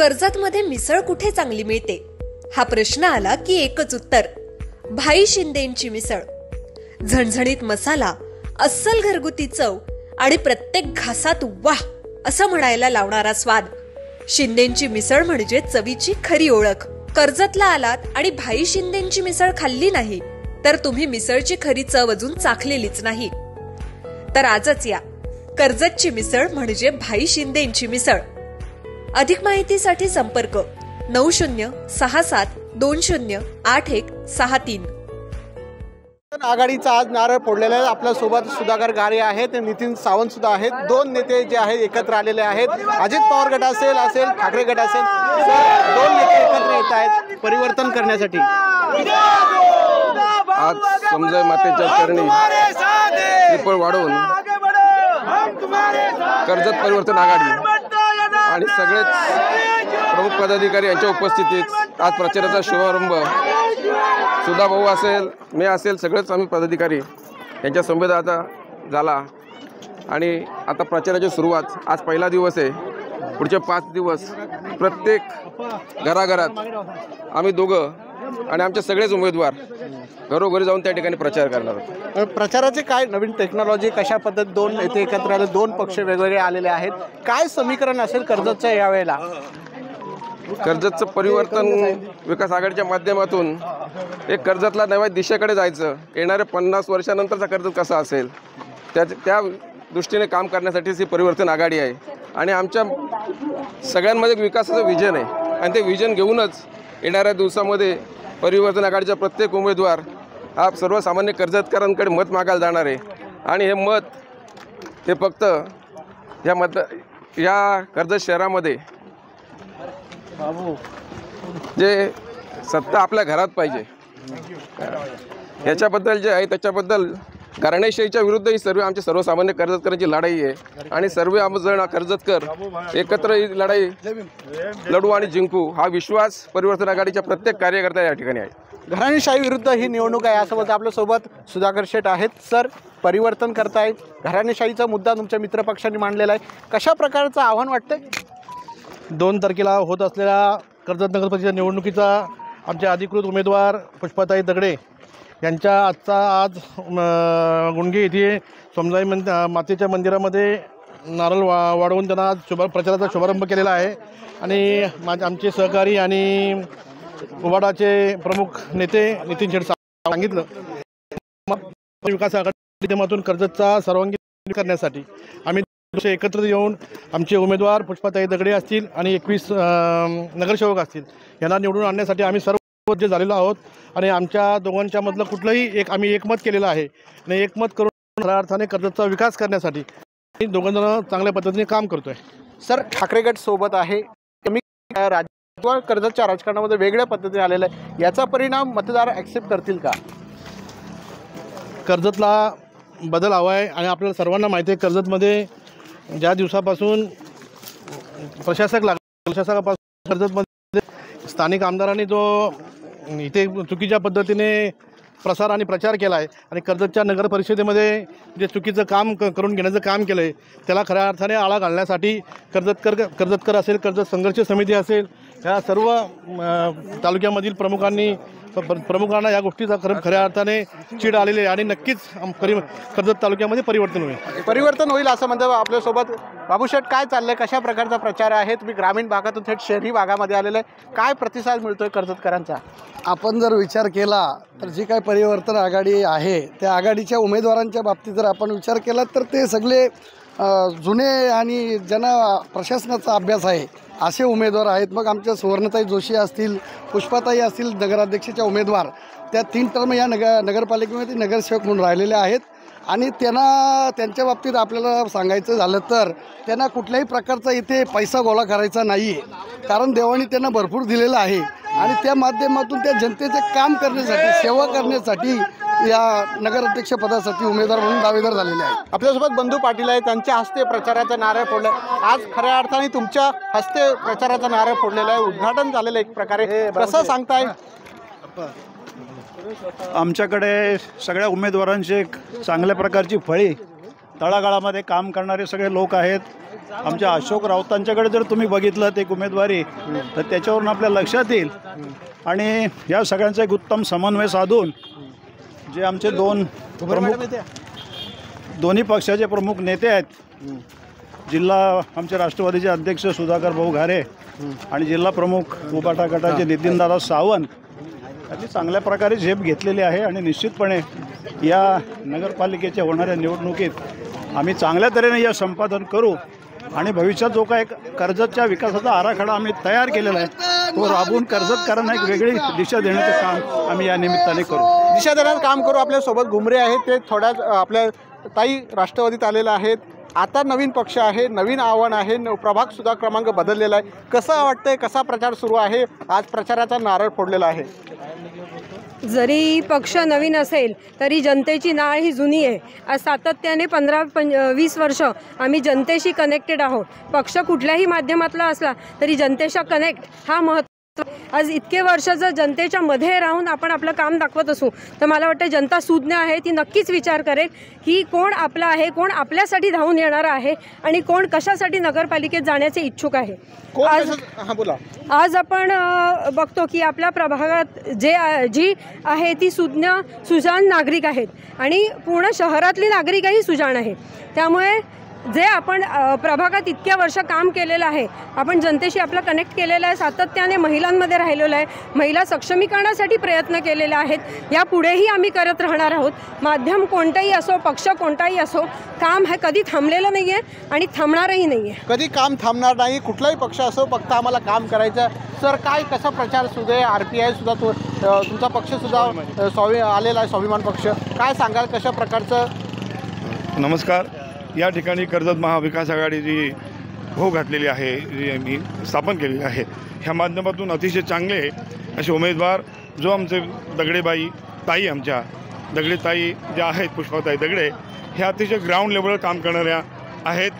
कर्जतमध्ये मिसळ कुठे चांगली मिळते हा प्रश्न आला की एकच उत्तर, भाई शिंदेंची मिसळ. झणझणीत मसाला, अस्सल घरगुती चव आणि प्रत्येक घासात वाह असं म्हणायला लावणारा स्वाद. शिंदेंची मिसळ म्हणजे चवीची खरी ओळख. कर्जतला आलात आणि भाई शिंदेंची मिसळ खाल्ली नाही तर तुम्ही मिसळची खरी चव अजून चाखलेलीच नाही. तर आजच या, कर्जतची मिसळ म्हणजे भाई शिंदेंची मिसळ. अधिक माहितीसाठी संपर्क 9067208163. आघाडीचा आज नारळ फोडलेला आहे. आपल्या सोबत सुधाकर गारे आहेत, नितीन सावंत सुद्धा आहेत. दोन नेते जे आहेत एकत्र आलेले आहेत. अजित पवार गट असेल ठाकरे गट असेल, दोन नेते एकत्र येत आहेत परिवर्तन करण्यासाठी. आज समजा मातेच्या चरणी श्रीफळ वाढवून कर्जत परिवर्तन आघाडी आणि सगळेच प्रमुख पदाधिकारी यांच्या उपस्थितीत आज प्रचाराचा शुभारंभ सुधा भाऊ असेल, मी असेल, सगळेच आम्ही पदाधिकारी यांच्या समवेत आता झाला. आणि आता प्रचाराची सुरुवात, आज पहिला दिवस आहे. पुढचे 5 दिवस प्रत्येक घराघरात आम्ही दोघं आणि आमचे सगळेच उमेदवार घरोघरी जाऊन त्या ठिकाणी प्रचार करणार आहोत. प्रचाराचे काय नवीन टेक्नॉलॉजी, कशा पद्धत दोन नेते एकत्र आले, दोन पक्ष वेगवेगळे आलेले आहेत, काय समीकरण असेल कर्जतचं यावेळेला? कर्जतचं परिवर्तन विकास आघाडीच्या माध्यमातून एक कर्जतला नव्या दिशेकडे जायचं. येणाऱ्या 50 वर्षानंतरचा कर्जत कसा असेल त्या दृष्टीने काम करण्यासाठीच ही परिवर्तन आघाडी आहे. आणि आमच्या सगळ्यांमध्ये एक विकासाचं विजन आहे आणि ते विजन घेऊनच येणाऱ्या दिवसामध्ये परिवर्तन आघाडीचा प्रत्येक उमेदवार हा सर्वसामान्य कर्जतकरांकडे मत मागायला जाणार आहे. आणि हे मत हे फक्त या कर्जत शहरामध्ये जे सत्ता आपल्या घरात पाहिजे याच्याबद्दल जे आहे त्याच्याबद्दल घराणेशाहीच्या विरुद्ध ही आमची सर्वसामान्य कर्जतकरांची लढाई आहे. आणि सर्व जण कर्जतकर एकत्र ही लढाई लढू आणि जिंकू हा विश्वास परिवर्तन आघाडीच्या प्रत्येक कार्यकर्ता या ठिकाणी आहे. घराणेशाही विरुद्ध ही निवडणूक आहे असं बोलतं. आपल्यासोबत सुधाकर शेठ आहेत. सर, परिवर्तन करतायत, घराणेशाहीचा मुद्दा तुमच्या मित्रपक्षांनी मांडलेला आहे, कशा प्रकारचं आव्हान वाटतंय? 2 तारखेला होत असलेल्या कर्जत नगर परिषद निवडणुकीचा आमचे अधिकृत उमेदवार पुष्पाताई दगडे यांच्या आज गुणगे येथे समजाई मातेच्या मंदिरामध्ये नारळ वाढवून त्यांना आज प्रचाराचा शुभारंभ केलेला आहे. आणि आमचे सहकारी आणि उबाडाचे प्रमुख नेते नितीन शेठ सांगितलं विकास आघाडी माध्यमातून कर्जतचा सर्वांगीण करण्यासाठी आम्ही एकत्र येऊन आमचे उमेदवार पुष्पाताई दगडे असतील आणि 21 नगरसेवक असतील यांना निवडून आणण्यासाठी आम्ही सर्व जे झालेलो आहोत. आणि आमच्या दोघांच्या मधलं कुठलंही आम्ही एकमत केलेलं आहे आणि एकमत करून खऱ्या अर्थाने कर्जतचा विकास करण्यासाठी दोघंजण चांगल्या पद्धतीने काम करतोय. सर, ठाकरे गट सोबत आहे, कर्जतच्या राजकारणामध्ये वेगळ्या पद्धतीने आलेलं आहे, याचा परिणाम मतदार ॲक्सेप्ट करतील का? कर्जतला बदल हवा आहे. आणि आपल्याला सर्वांना माहिती आहे कर्जतमध्ये ज्या दिवसापासून प्रशासकापासून कर्जतमध्ये स्थानिक आमदारांनी जो इथे चुकीच्या पद्धतीने प्रसार आणि प्रचार केला आहे आणि कर्जतच्या नगर परिषदेमध्ये जे चुकीचं काम करून घेण्याचं काम केलं आहे त्याला खऱ्या अर्थाने आळा घालण्यासाठी कर्जतकर असेल, कर्जत संघर्ष समिती असेल, ह्या सर्व तालुक्यामधील प्रमुखांना या गोष्टीचा खऱ्या अर्थाने चीड आलेली आहे. आणि नक्कीच कर्जत तालुक्यामध्ये परिवर्तन होईल असं म्हणतात. आपल्यासोबत बाबूशेठ, काय चाललंय, कशा प्रकारचा प्रचार आहे? तुम्ही ग्रामीण भागातून थेट शहरी भागामध्ये आलेला आहे, काय प्रतिसाद मिळतोय कर्जतकरांचा? आपण जर विचार केला तर जी काय परिवर्तन आघाडी आहे त्या आघाडीच्या उमेदवारांच्या बाबतीत जर आपण विचार केला तर ते सगळे जुने आणि ज्यांना प्रशासनाचा अभ्यास आहे असे उमेदवार आहेत. मग आमच्या सुवर्णताई जोशी असतील, पुष्पाताई असतील, नगराध्यक्षाच्या उमेदवार त्या 3 टर्म या नगरपालिकेमध्ये नगरसेवक म्हणून राहिलेले आहेत. आणि त्यांच्या बाबतीत आपल्याला सांगायचं झालं तर त्यांना कुठल्याही प्रकारचा इथे पैसा गोळा करायचा नाही आहे, कारण देवाने त्यांना भरपूर दिलेलं आहे. आणि त्या माध्यमातून त्या जनतेचे काम करण्यासाठी, सेवा करण्यासाठी या नगराध्यक्षपदासाठी उमेदवार म्हणून दावेदार झालेले आहेत. आपल्यासोबत बंधू पाटील आहे, त्यांच्या हस्ते प्रचाराचा नारळ फोडला. आज खऱ्या अर्थाने तुमच्या हस्ते प्रचाराचा नारळ फोडलेला आहे, उद्घाटन झालेलं एक प्रकारे, कसं सांगताय? आमच्याकडे सगळ्या उमेदवारांची एक चांगल्या प्रकारची फळी, तळागाळामध्ये काम करणारे सगळे लोक आहेत. आमच्या अशोक राऊतांच्याकडे जर तुम्ही बघितलं एक उमेदवारी तर त्याच्यावरून आपल्या लक्षात येईल. आणि या सगळ्यांचा एक उत्तम समन्वय साधून जे आमचे दोन्ही पक्षाचे प्रमुख नेते आहेत, जिल्हा आमचे राष्ट्रवादीचे अध्यक्ष सुधाकर भाऊ घारे आणि जिल्हा प्रमुख उबाटा गटाचे नितीनदादा सावंत यांनी चांगल्या प्रकारे झेप घेतलेली आहे. आणि निश्चितपणे या नगरपालिकेच्या होणाऱ्या निवडणुकीत आम्ही चांगल्या तऱ्हेने या संपादन करू आणि भविष्यात जो काय कर्जतच्या विकासाचा आराखडा आम्ही तयार केलेला आहे तो राबवून कर्जतकरांना एक वेगळी दिशा देण्याचं काम आम्ही या निमित्ताने करू. दिशा देण्याचं काम करू. आपल्यासोबत घुमरे आहेत, ते थोड्याच आपल्या ताई राष्ट्रवादीत आलेला आहेत. आता नवीन पक्ष आहे, नवीन आव्हान आहे, प्रभाग सुद्धा क्रमांक बदललेला आहे. कसं वाटतंय, कसा प्रचार सुरू आहे? आज प्रचाराचा नारळ फोडलेला आहे. जरी पक्ष नवीन असेल तरी जनतेची नाळ ही जुनी आहे. आज सातत्याने 15-20 वर्ष आम्ही जनतेशी कनेक्टेड आहोत. पक्ष कुठल्याही माध्यमातला असला तरी जनतेचा कनेक्ट हा महत्त्व. आज इतके वर्ष जर जनतेच्या मध्ये राहून आपण आपलं काम दाखवत असू तर मला वाटतं जनता सुज्ञ आहे. ती नक्कीच विचार करेल की कोण आपला आहे, कोण आपल्यासाठी धावून येणार आहे आणि कोण कशासाठी नगरपालिकेत जाण्याचे इच्छुक आहे. आज आपण बघतो की आपल्या प्रभागात जी आहे ती सुजाण नागरिक आहेत आणि पूर्ण शहरातली नागरिकही सुजाण आहेत. त्यामुळे जे आपण प्रभागात इतक्या वर्ष काम केलेलं आहे, आपण जनतेशी आपलं कनेक्ट केलेलं आहे, सातत्याने महिलांमध्ये राहिलेलं आहे, महिला सक्षमीकरणासाठी प्रयत्न केलेले आहेत, यापुढेही आम्ही करत राहणार आहोत. माध्यम कोणताही असो, पक्ष कोणताही असो, काम हे कधी थांबलेलं नाही आहे आणि थांबणारही नाही आहे. कधी काम थांबणार नाही. कुठलाही पक्ष असो, फक्त आम्हाला काम करायचं. सर, काय कसा प्रचार सुरू आहे? RPI सुद्धा तुमचा पक्षसुद्धा आलेला आहे, स्वाभिमान पक्ष. काय सांगाल, कशा प्रकारचं? नमस्कार. या ठिकाणी कर्जत महाविकास आघाडी जी होऊ घातलेली आहे, जी आम्ही स्थापन केलेली आहे, ह्या माध्यमातून अतिशय चांगले असे उमेदवार जो आमचे दगडेबाई ताई, आमच्या दगडेताई ज्या आहेत, पुष्पाताई दगडे, ह्या अतिशय ग्राउंड लेवलवर काम करणाऱ्या आहेत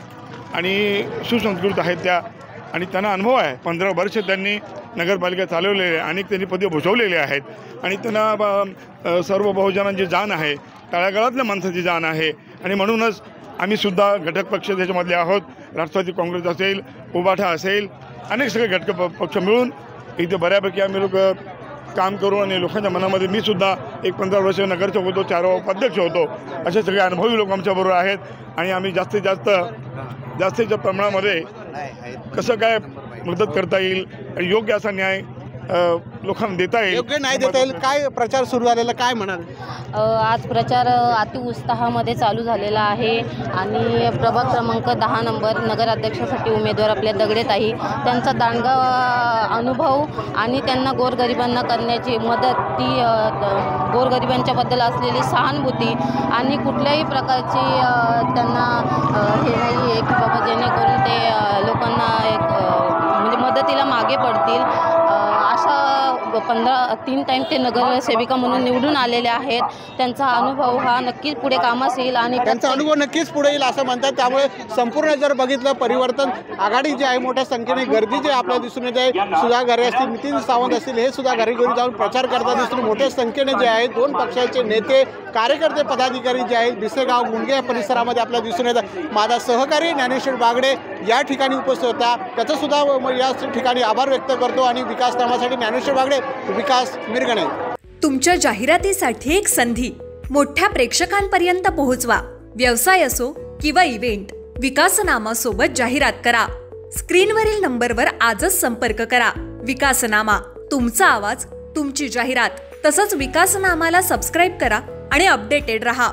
आणि सुसंस्कृत आहेत त्या. आणि त्यांना अनुभव आहे. 15 वर्ष त्यांनी नगरपालिका चालवलेले, अनेक त्यांनी पदे भूषवलेले आहेत आणि त्यांना सर्व बहुजनांची जाण आहे, तळागाळातल्या माणसाची जाण आहे. आणि म्हणूनच आम्ही सुद्धा घटक पक्ष त्याच्यामधले आहोत. राष्ट्रवादी काँग्रेस असेल, उबाठा असेल, अनेक सगळे घटक पक्ष मिळून इथे बऱ्यापैकी आम्ही लोक काम करू. आणि लोकांच्या मनामध्ये मी सुद्धा एक 15 वर्ष नगरसेवक होतो, 4 उपाध्यक्ष होतो. असे सगळे अनुभवी लोक आमच्याबरोबर आहेत. आणि आम्ही जास्तीच्या प्रमाणामध्ये कसं काय मदत करता येईल आणि योग्य असा न्याय लोकांना देता येईल, योग्य न्याय देता येईल. काय प्रचार सुरू झालेला, काय म्हणाल? आज प्रचार अतिउत्साहामध्ये चालू झालेला आहे आणि प्रभाग क्रमांक 10 नंबर नगराध्यक्षासाठी उमेदवार आपल्या दगडेताई, त्यांचा दांडगा अनुभव आणि त्यांना गोरगरिबांना करण्याची मदत, ती गोरगरिबांच्याबद्दल असलेली सहानुभूती आणि कुठल्याही प्रकारची त्यांना हे नाही आहे की बाबा जेणेकरून ते लोकांना एक म्हणजे मदतीला मागे पडतील, अशा 3 टाईम ते नगरसेविका म्हणून निवडून आलेले आहेत. त्यांचा अनुभव हा नक्कीच पुढे कामास येईल आणि त्यांचा अनुभव नक्कीच पुढे येईल असं म्हणतात. त्यामुळे संपूर्ण जर बघितलं, परिवर्तन आघाडी जी आहे, मोठ्या संख्येने गर्दी जी आपल्याला दिसून येत आहे. सुधा घरे असतील, नितीन सावंत असतील, हे सुद्धा घरी जाऊन प्रचार करतात दिसून मोठ्या संख्येने जे आहे 2 पक्षाचे नेते, कार्यकर्ते, पदाधिकारी जे आहेत बिसेगाव, गुंडगे या परिसरामध्ये आपल्याला दिसून येतात. माझा सहकारी ज्ञानेश्वर बागडे या ठिकाणी उपस्थित होता. त्याचा सुद्धा या ठिकाणी आभार व्यक्त करतो. आणि विकास नामासाठी ज्ञानेश्वर बागडे, विकास मिरगणे. तुमच्या जाहिरातीसाठी एक संधी मोठ्या प्रेक्षकांपर्यंत पोहोचवा. व्यवसाय असो किंवा इव्हेंट, विकासनामासोबत जाहिरात करा. स्क्रीनवरील नंबरवर आजच संपर्क करा. विकासनामा, तुमचा आवाज, तुमची जाहिरात. तसंच विकासनामाला सबस्क्राईब करा आणि अपडेटेड रहा.